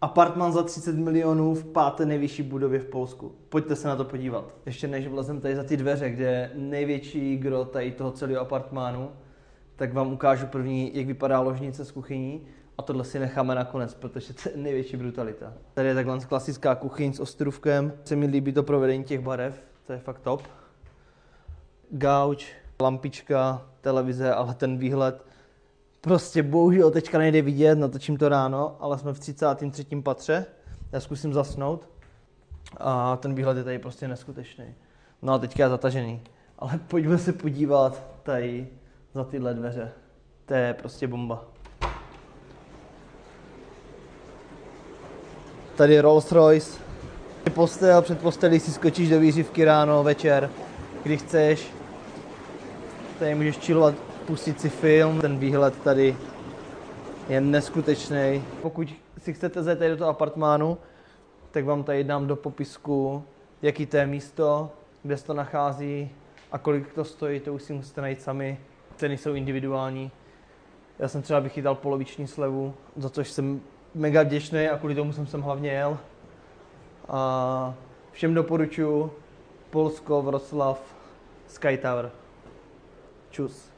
Apartman za 30 milionů v páté nejvyšší budově v Polsku. Pojďte se na to podívat. Ještě než vlezem tady za ty dveře, kde je největší gro tady toho celého apartmánu, tak vám ukážu první, jak vypadá ložnice s kuchyní. A tohle si necháme nakonec, protože to je největší brutalita. Tady je takhle klasická kuchyň s ostrůvkem. Se mi líbí to provedení těch barev, to je fakt top. Gauč, lampička, televize, ale ten výhled prostě bohužel teďka nejde vidět, natočím to ráno, ale jsme v 33. patře. Já zkusím zasnout a ten výhled je tady prostě neskutečný. No a teďka je zatažený. Ale pojďme se podívat tady za tyhle dveře. To je prostě bomba. Tady je Rolls Royce. Postel, před postelí si skočíš do výřivky ráno, večer, kdy chceš. Tady můžeš chillovat, pustit si film. Ten výhled tady je neskutečný. Pokud si chcete zajít tady do toho apartmánu, tak vám tady dám do popisku, jaký to je místo, kde se to nachází a kolik to stojí, to už si musíte najít sami. Ceny jsou individuální. Já jsem třeba vychytal poloviční slevu, za což jsem mega vděčný a kvůli tomu jsem sem hlavně jel. A všem doporučuji Polsko, Wroclaw, Sky Tower. Čus.